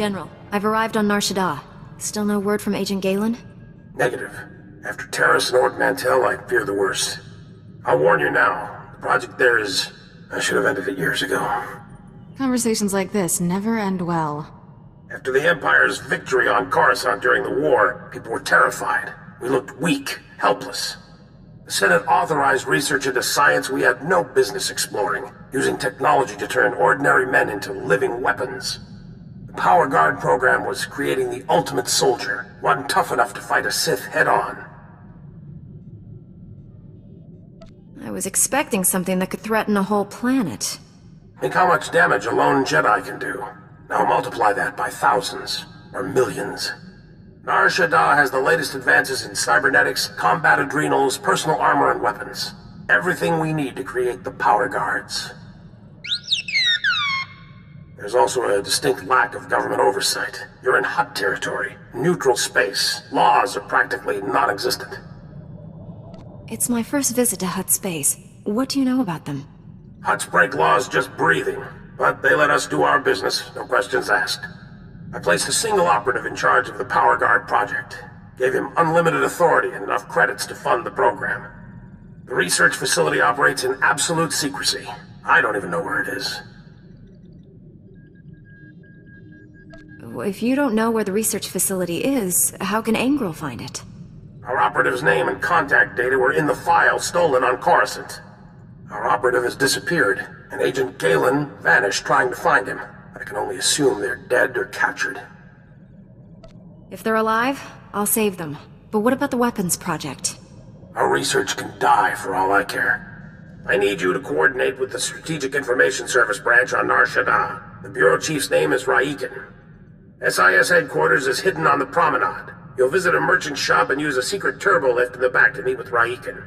General, I've arrived on Shaddaa. Still no word from Agent Galen? Negative. After Terrace and Ord Mantell, I fear the worst. I'll warn you now. The project there is... I should have ended it years ago. Conversations like this never end well. After the Empire's victory on Coruscant during the war, people were terrified. We looked weak, helpless. The Senate authorized research into science we had no business exploring, using technology to turn ordinary men into living weapons. The Power Guard program was creating the ultimate soldier, one tough enough to fight a Sith head-on. I was expecting something that could threaten a whole planet. Think how much damage a lone Jedi can do. Now multiply that by thousands, or millions. Shaddaa has the latest advances in cybernetics, combat adrenals, personal armor, and weapons. Everything we need to create the Power Guards. There's also a distinct lack of government oversight. You're in Hutt territory, neutral space. Laws are practically non-existent. It's my first visit to Hutt space. What do you know about them? Hutts break laws just breathing, but they let us do our business, no questions asked. I placed a single operative in charge of the Power Guard project. Gave him unlimited authority and enough credits to fund the program. The research facility operates in absolute secrecy. I don't even know where it is. If you don't know where the research facility is, how can Angrel find it? Our operative's name and contact data were in the file stolen on Coruscant. Our operative has disappeared, and Agent Galen vanished trying to find him. I can only assume they're dead or captured. If they're alive, I'll save them. But what about the weapons project? Our research can die for all I care. I need you to coordinate with the Strategic Information Service branch on Shaddaa. The Bureau Chief's name is Raiken. SIS headquarters is hidden on the promenade. You'll visit a merchant shop and use a secret turbo lift in the back to meet with Raiken.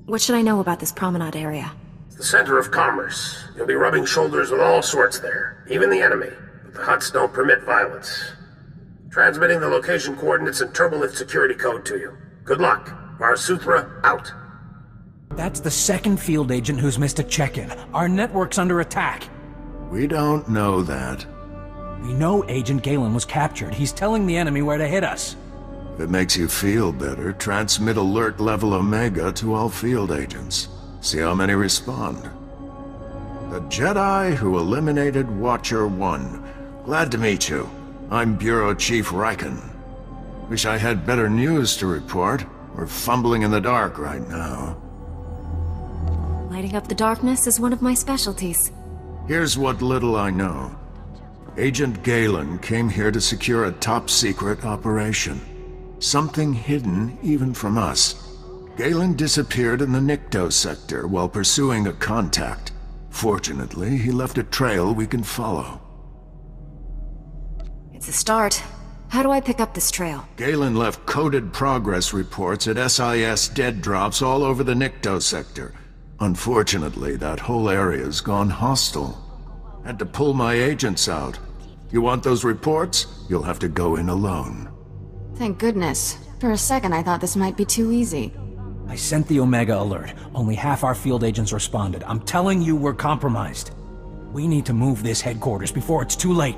What should I know about this promenade area? It's the center of commerce. You'll be rubbing shoulders with all sorts there, even the enemy. But the Hutts don't permit violence. Transmitting the location coordinates and turbolift security code to you. Good luck. SWtoR, out. That's the second field agent who's missed a check-in. Our network's under attack. We don't know that. We know Agent Galen was captured. He's telling the enemy where to hit us. If it makes you feel better, transmit alert level Omega to all field agents. See how many respond. The Jedi who eliminated Watcher 1. Glad to meet you. I'm Bureau Chief Raiken. Wish I had better news to report. We're fumbling in the dark right now. Lighting up the darkness is one of my specialties. Here's what little I know. Agent Galen came here to secure a top-secret operation. Something hidden even from us. Galen disappeared in the Nikto sector while pursuing a contact. Fortunately, he left a trail we can follow. It's a start. How do I pick up this trail? Galen left coded progress reports at SIS dead drops all over the Nikto sector. Unfortunately, that whole area's gone hostile. Had to pull my agents out. You want those reports? You'll have to go in alone. Thank goodness. For a second I thought this might be too easy. I sent the Omega alert. Only half our field agents responded. I'm telling you, we're compromised. We need to move this headquarters before it's too late.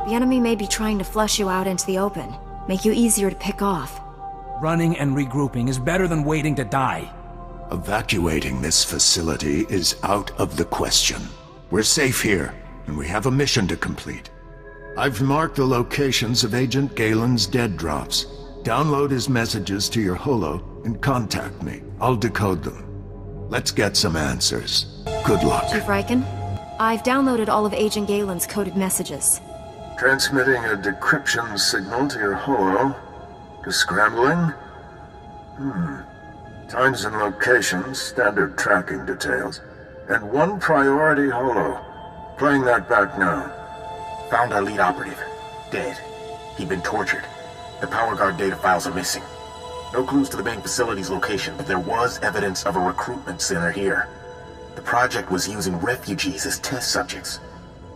The enemy may be trying to flush you out into the open, make you easier to pick off. Running and regrouping is better than waiting to die. Evacuating this facility is out of the question. We're safe here, and we have a mission to complete. I've marked the locations of Agent Galen's dead drops. Download his messages to your holo and contact me. I'll decode them. Let's get some answers. Good luck. Chief Raiken, I've downloaded all of Agent Galen's coded messages. Transmitting a decryption signal to your holo. Descrambling? Times and locations, standard tracking details. And one priority holo. Playing that back now. Found our lead operative. Dead. He'd been tortured. The Power Guard data files are missing. No clues to the main facility's location, but there was evidence of a recruitment center here. The project was using refugees as test subjects.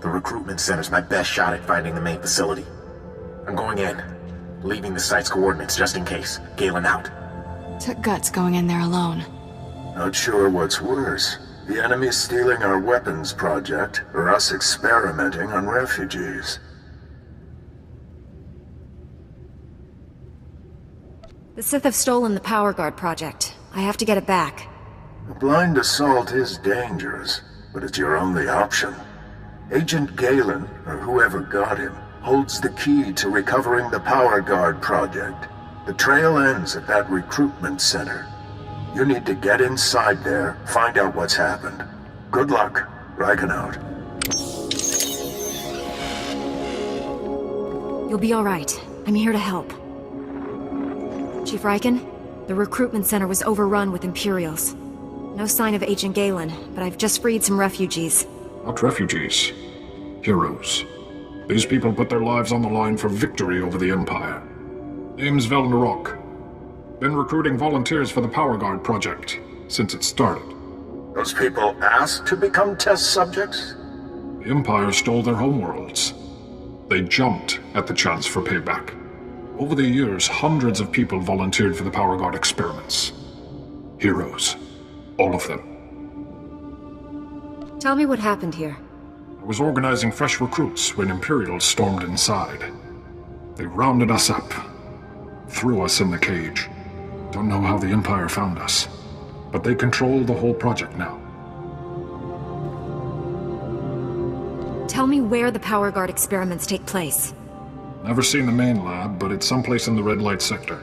The recruitment center's my best shot at finding the main facility. I'm going in. Leaving the site's coordinates just in case. Galen out. Took guts going in there alone. Not sure what's worse. The enemy stealing our weapons project, or us experimenting on refugees. The Sith have stolen the Power Guard project. I have to get it back. A blind assault is dangerous, but it's your only option. Agent Galen, or whoever got him, holds the key to recovering the Power Guard project. The trail ends at that recruitment center. You need to get inside there, find out what's happened. Good luck. Riken out. You'll be all right. I'm here to help. Chief Riken, the recruitment center was overrun with Imperials. No sign of Agent Galen, but I've just freed some refugees. Not refugees. Heroes. These people put their lives on the line for victory over the Empire. Name's Velnarok. Been recruiting volunteers for the Power Guard project since it started. Those people asked to become test subjects? The Empire stole their homeworlds. They jumped at the chance for payback. Over the years, hundreds of people volunteered for the Power Guard experiments. Heroes. All of them. Tell me what happened here. I was organizing fresh recruits when Imperials stormed inside. They rounded us up. Threw us in the cage. Don't know how the Empire found us. But they control the whole project now. Tell me where the Power Guard experiments take place. Never seen the main lab, but it's someplace in the red light sector.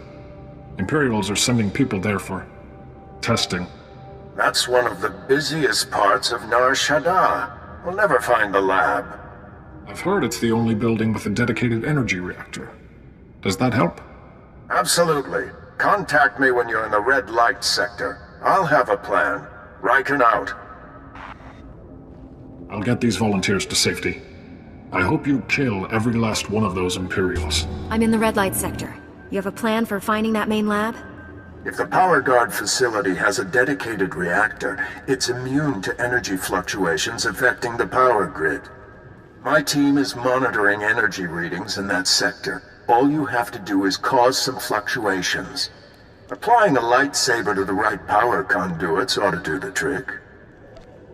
Imperials are sending people there for testing. That's one of the busiest parts of Nar Shaddaa. We'll never find the lab. I've heard it's the only building with a dedicated energy reactor. Does that help? Absolutely. Contact me when you're in the red light sector. I'll have a plan. Riken out. I'll get these volunteers to safety. I hope you kill every last one of those Imperials. I'm in the red light sector. You have a plan for finding that main lab? If the Power Guard facility has a dedicated reactor, it's immune to energy fluctuations affecting the power grid. My team is monitoring energy readings in that sector. All you have to do is cause some fluctuations. Applying a lightsaber to the right power conduits ought to do the trick.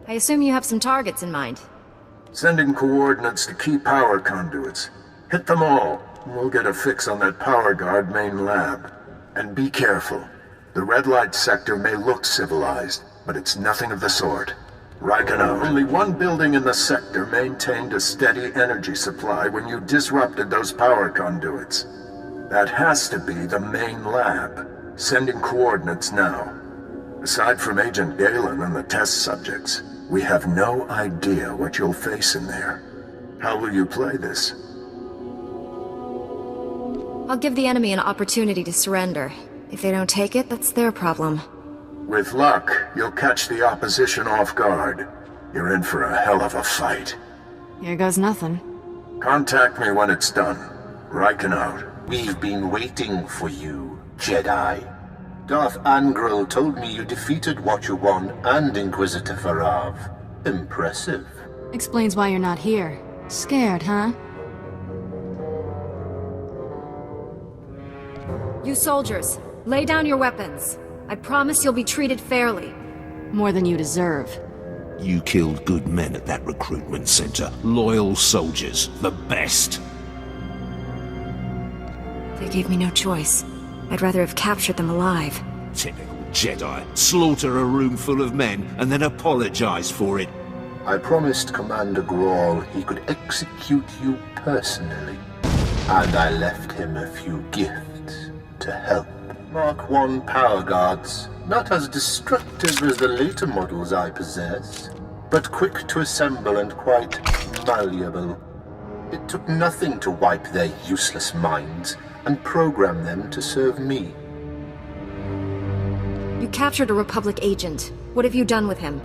I assume you have some targets in mind. Send in coordinates to key power conduits. Hit them all, and we'll get a fix on that Power Guard main lab. And be careful. The red light sector may look civilized, but it's nothing of the sort. Riken out. Only one building in the sector maintained a steady energy supply when you disrupted those power conduits. That has to be the main lab. Sending coordinates now. Aside from Agent Galen and the test subjects, we have no idea what you'll face in there. How will you play this? I'll give the enemy an opportunity to surrender. If they don't take it, that's their problem. With luck, you'll catch the opposition off guard. You're in for a hell of a fight. Here goes nothing. Contact me when it's done. Riken out. We've been waiting for you, Jedi. Darth Angral told me you defeated Watcher 1 and Inquisitor Farav. Impressive. Explains why you're not here. Scared, huh? You soldiers, lay down your weapons. I promise you'll be treated fairly. More than you deserve. You killed good men at that recruitment center. Loyal soldiers. The best. They gave me no choice. I'd rather have captured them alive. Typical Jedi. Slaughter a room full of men and then apologize for it. I promised Commander Grawl he could execute you personally. And I left him a few gifts to help. Mark 1 power guards, not as destructive as the later models I possess, but quick to assemble and quite malleable. It took nothing to wipe their useless minds and program them to serve me. You captured a Republic agent. What have you done with him?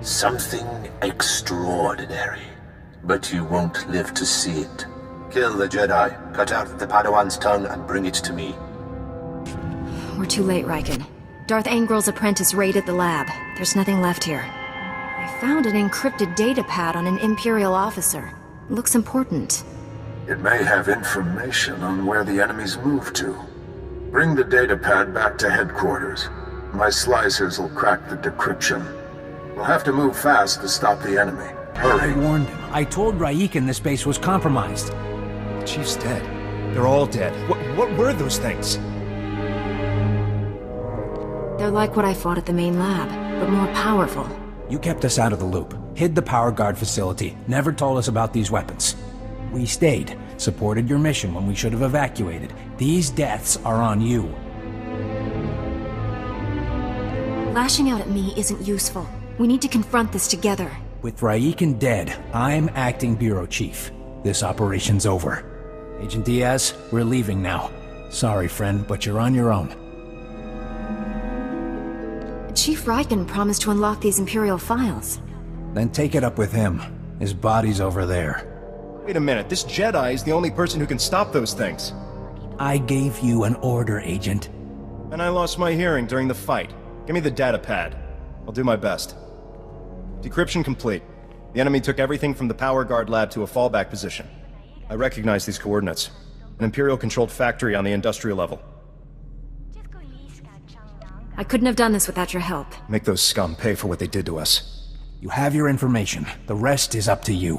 Something extraordinary, but you won't live to see it. Kill the Jedi, cut out the Padawan's tongue, and bring it to me. We're too late, Riken. Darth Angral's apprentice raided the lab. There's nothing left here. I found an encrypted data pad on an Imperial officer. It looks important. It may have information on where the enemy's moved to. Bring the data pad back to headquarters. My slicers will crack the decryption. We'll have to move fast to stop the enemy. I Hurry. warned him. I told Raikin this base was compromised. The Chief's dead. They're all dead. What were those things? They're like what I fought at the main lab, but more powerful. You kept us out of the loop, hid the power guard facility, never told us about these weapons. We stayed, supported your mission when we should have evacuated. These deaths are on you. Lashing out at me isn't useful. We need to confront this together. With Raikin dead, I'm acting bureau chief. This operation's over. Agent Diaz, we're leaving now. Sorry, friend, but you're on your own. Chief Raikin promised to unlock these Imperial files. Then take it up with him. His body's over there. Wait a minute, this Jedi is the only person who can stop those things. I gave you an order, Agent. And I lost my hearing during the fight. Give me the data pad. I'll do my best. Decryption complete. The enemy took everything from the power guard lab to a fallback position. I recognize these coordinates. An Imperial-controlled factory on the industrial level. I couldn't have done this without your help. Make those scum pay for what they did to us. You have your information. The rest is up to you.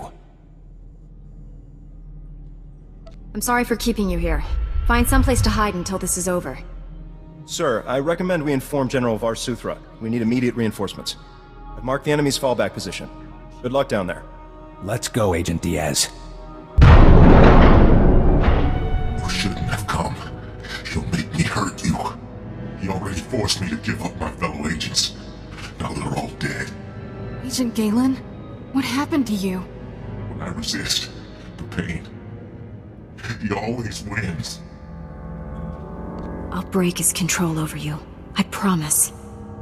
I'm sorry for keeping you here. Find someplace to hide until this is over. Sir, I recommend we inform General SWtoR. We need immediate reinforcements. I've marked the enemy's fallback position. Good luck down there. Let's go, Agent Diaz. You shouldn't have come. You'll make me hurt you. He already forced me to give up my fellow agents. Now they're all dead. Agent Galen? What happened to you? When I resist the pain, he always wins. I'll break his control over you. I promise.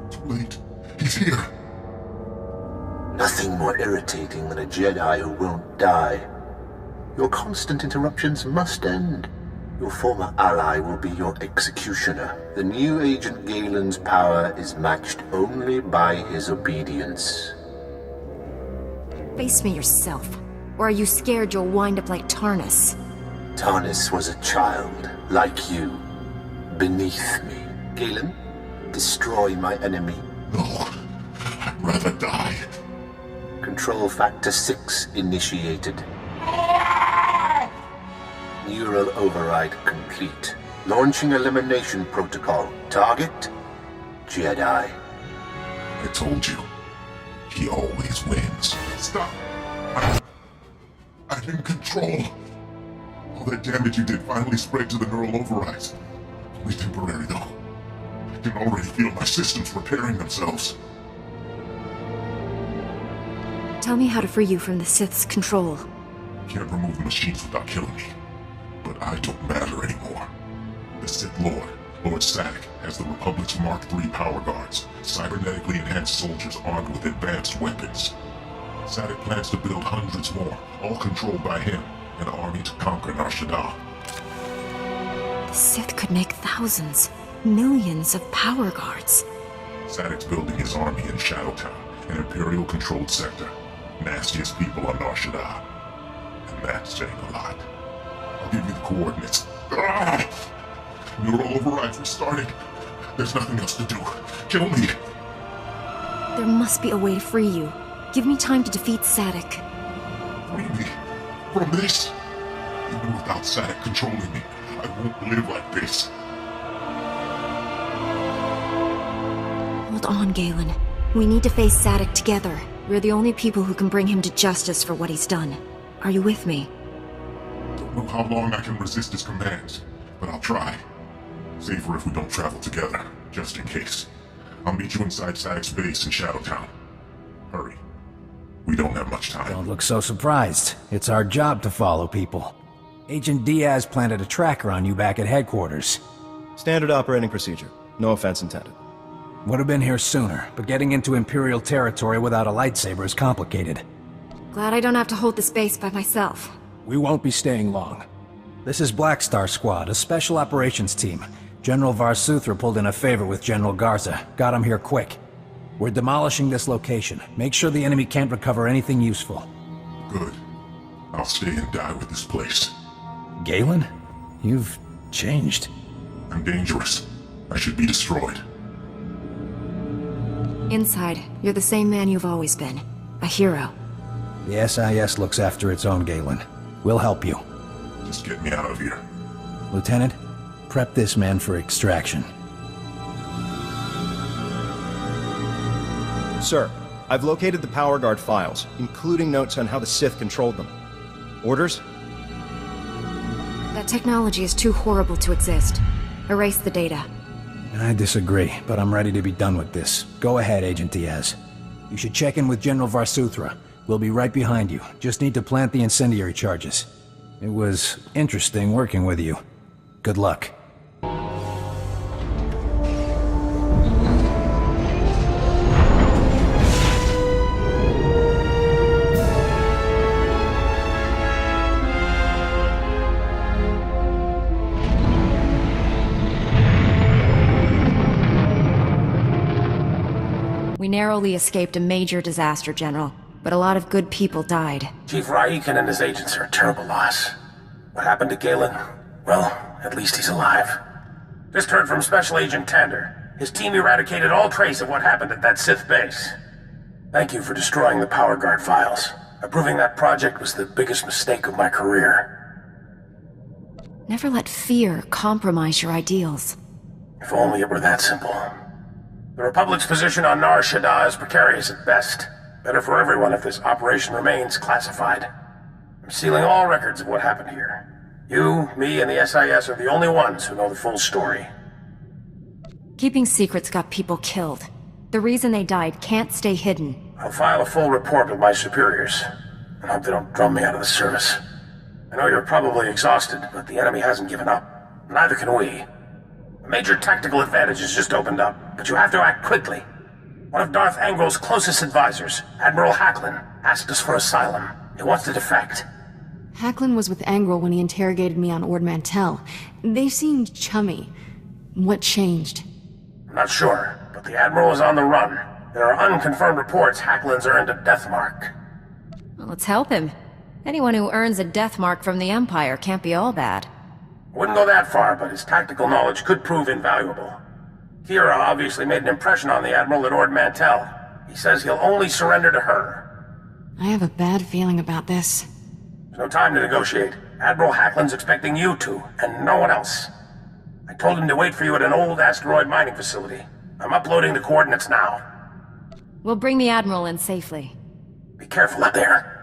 Too late. He's here. Nothing more irritating than a Jedi who won't die. Your constant interruptions must end. Your former ally will be your executioner. The new Agent Galen's power is matched only by his obedience. Face me yourself. Or are you scared you'll wind up like Tarnus? Tarnus was a child, like you, beneath me. Galen, destroy my enemy. No, I'd rather die. Control Factor 6 initiated. Neural override complete. Launching elimination protocol. Target? Jedi. I told you. He always wins. Stop! I'm in control. All that damage you did finally spread to the neural overrides. Only temporary, though. I can already feel my systems repairing themselves. Tell me how to free you from the Sith's control. Can't remove the machines without killing me. But I don't matter anymore. The Sith Lord, Lord Sadek, has the Republic's Mark III power guards, cybernetically enhanced soldiers armed with advanced weapons. Sadek plans to build hundreds more, all controlled by him, an army to conquer Shaddaa. The Sith could make thousands, millions of power guards. Sadek's building his army in Shadowtown, an Imperial-controlled sector. Nastiest people on Shaddaa. And that's saying a lot. I'll give you the coordinates. Neural overrides restarting. There's nothing else to do. Kill me. There must be a way to free you. Give me time to defeat Sadek. Free me from this. Even without Sadek controlling me, I won't live like this. Hold on, Galen. We need to face Sadek together. We're the only people who can bring him to justice for what he's done. Are you with me? Don't know how long I can resist his commands, but I'll try. Safer if we don't travel together, just in case. I'll meet you inside Sadek's base in Shadowtown. Hurry. We don't have much time. Don't look so surprised. It's our job to follow people. Agent Diaz planted a tracker on you back at headquarters. Standard operating procedure. No offense intended. Would have been here sooner, but getting into Imperial territory without a lightsaber is complicated. Glad I don't have to hold this base by myself. We won't be staying long. This is Black Star Squad, a special operations team. General SWtoR pulled in a favor with General Garza. Got him here quick. We're demolishing this location. Make sure the enemy can't recover anything useful. Good. I'll stay and die with this place. Galen? You've changed. I'm dangerous. I should be destroyed. Inside, you're the same man you've always been. A hero. The SIS looks after its own, Galen. We'll help you. Just get me out of here. Lieutenant, prep this man for extraction. Sir, I've located the Power Guard files, including notes on how the Sith controlled them. Orders? That technology is too horrible to exist. Erase the data. I disagree, but I'm ready to be done with this. Go ahead, Agent Diaz. You should check in with General SWtoR. We'll be right behind you. Just need to plant the incendiary charges. It was interesting working with you. Good luck. We narrowly escaped a major disaster, General, but a lot of good people died. Chief Raiken and his agents are a terrible loss. What happened to Galen? Well, at least he's alive. Just heard from Special Agent Tander. His team eradicated all trace of what happened at that Sith base. Thank you for destroying the Power Guard files. Approving that project was the biggest mistake of my career. Never let fear compromise your ideals. If only it were that simple. The Republic's position on Nar Shaddaa is precarious at best. Better for everyone if this operation remains classified. I'm sealing all records of what happened here. You, me, and the SIS are the only ones who know the full story. Keeping secrets got people killed. The reason they died can't stay hidden. I'll file a full report with my superiors, and hope they don't drum me out of the service. I know you're probably exhausted, but the enemy hasn't given up. Neither can we. A major tactical advantage has just opened up, but you have to act quickly. One of Darth Angrel's closest advisors, Admiral Hacklin, asked us for asylum. He wants to defect. Hacklin was with Angrel when he interrogated me on Ord Mantell. They seemed chummy. What changed? I'm not sure, but the Admiral is on the run. There are unconfirmed reports Hacklin's earned a death mark. Well, let's help him. Anyone who earns a death mark from the Empire can't be all bad. Wouldn't go that far, but his tactical knowledge could prove invaluable. Kira obviously made an impression on the Admiral at Ord Mantell. He says he'll only surrender to her. I have a bad feeling about this. There's no time to negotiate. Admiral Hacklin's expecting you two, and no one else. I told him to wait for you at an old asteroid mining facility. I'm uploading the coordinates now. We'll bring the Admiral in safely. Be careful up there.